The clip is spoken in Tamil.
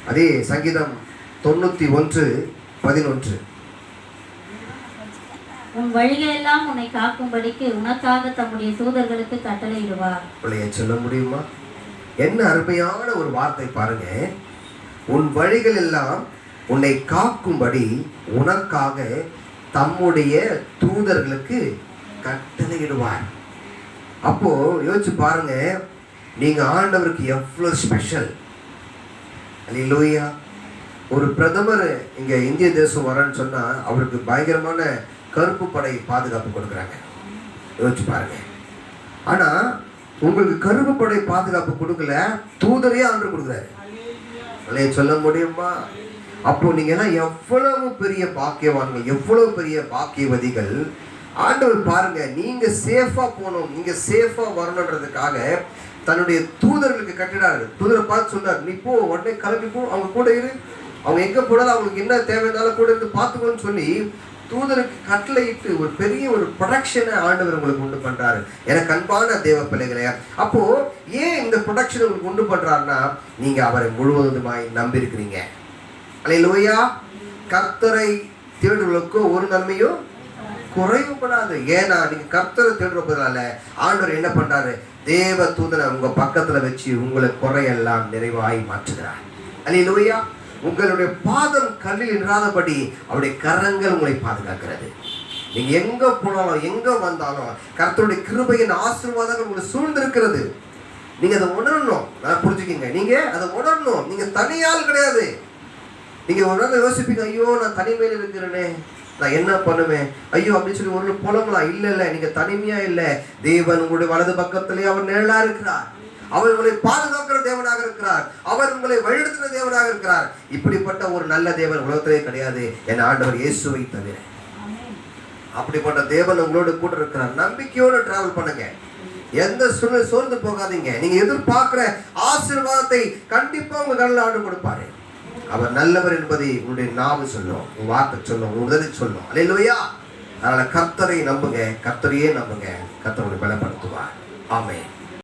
அதே சங்கீதம் 91:11. உன் வழிகளெல்லாம் உன்னை காக்கும்படிக்கு உனக்காக தம்முடைய தூதர்களுக்கு கட்டளையிடுவார். சொல்ல முடியுமா? என்ன அருமையான ஒரு வார்த்தை பாருங்க. உன் வழிகள் எல்லாம் உன்னை காக்கும்படி உனக்காக தம்முடைய தூதர்களுக்கு கட்டளையிடுவார். அப்போ யோசிச்சு பாருங்க, நீங்க ஆண்டவருக்கு எவ்வளவு ஸ்பெஷல். அல்லேலூயா. ஒரு பிரதமர் இங்க இந்திய தேசம் வரன்னு சொன்னா அவருக்கு பயங்கரமான கருப்பு படை பாதுகாப்பு கொடுக்குறாங்க. யோசிச்சு பாருங்க. ஆனா உங்களுக்கு கருப்பு படை பாதுகாப்பு கொடுக்கல, தூதரையே ஆண்டு கொடுக்குறாரு. சொல்ல முடியுமா? அப்போ நீங்க எல்லாம் எவ்வளவு பெரிய பாக்கியவான்கள், எவ்வளவு பெரிய பாக்கியவதிகள். ஆண்டவர் பாருங்க, நீங்க சேஃபா போகணும், நீங்க சேஃபா வரணுன்றதுக்காக தன்னுடைய தூதர்களுக்கு கட்டினாரு. தூதரை பார்த்து சொன்னார், நீ போ, உடனே கிளம்பி போ, அவங்க கூட இரு, அவங்க எங்க போனாலும் அவங்களுக்கு என்ன தேவைன்னாலும் கூட இருந்து பார்த்துக்கோன்னு சொல்லி தூதருக்கு கட்டளையிட்டு ஒரு பெரிய ஒரு ப்ரொடக்ஷனை ஆண்டவர் உங்களுக்கு உண்டு பண்றாரு. எனக்கு அன்பான தேவ பிள்ளைகளே, அப்போ ஏன் இந்த ப்ரொடக்ஷன் உங்களுக்கு உண்டு பண்றாருன்னா, நீங்க அவரை முழுவதுமாய் நம்பி இருக்கிறீங்க. அல்லேலூயா. கர்த்தரை தேடுவதற்கு ஒரு நன்மையும் குறைவுபடாது. ஏன்னா நீங்க கர்த்தரை தேடுறதுனால ஆண்டவர் என்ன பண்றாரு? தேவ தூதனை உங்க பக்கத்துல வச்சு உங்களை குறையெல்லாம் நிறைவாய் மாற்றுகிறார். அல்லேலூயா. உங்களுடைய பாதம் கல்லில் இராதபடி அவருடைய கரங்கள் உங்களை பாதுகாக்கிறது. நீங்க எங்க போனாலும் எங்க வந்தாலும் கர்த்தருடைய கிருபையின் ஆசீர்வாதங்கள் உங்களை சூழ்ந்திருக்கிறது. நீங்க அதை உணரணும். நான் புரிஞ்சுக்கிங்க, நீங்க அதை உணரணும். நீங்க தனியால் கிடையாது. நீங்க ஒரு நாள் யோசிப்பீங்க, ஐயோ நான் தனிமையில் இருக்கிறேனே, நான் என்ன பண்ணுவேன், ஐயோ அப்படின்னு சொல்லி ஒரு புலம்பலாம். இல்ல, நீங்க தனிமையா இல்லை. தேவன் உங்களுடைய வலது பக்கத்திலேயே அவர் நிழலா இருக்கிறார். அவர் உங்களை பாதுகாக்கிற தேவனாக இருக்கிறார். அவர் உங்களை வழிநடத்துகிற தேவனாக இருக்கிறார். இப்படிப்பட்ட ஒரு நல்ல தேவன் உலகத்திலே கிடையாது, என் ஆண்டவர் இயேசுவை தவிர. அப்படிப்பட்ட தேவன் உங்களோட கூட இருக்கிறார். நம்பிக்கையோடு டிராவல் பண்ணுங்க. எந்த சூழ்நிலை சோர்ந்து போகாதீங்க. நீங்க எதிர்பார்க்கிற ஆசீர்வாதத்தை கண்டிப்பா உங்க கண்ணில் ஆண்டு கொடுப்பாரு. அவர் நல்லவர் என்பதை உங்களுடைய நாவு சொல்லும், உங்க வார்த்தை சொல்லும், உங்க உதவி சொல்லும். அல்லேலூயா. அதனால கர்த்தரை நம்புங்க, கர்த்தரையே நம்புங்க. கர்த்தரை பலப்படுத்துவார். ஆமென்.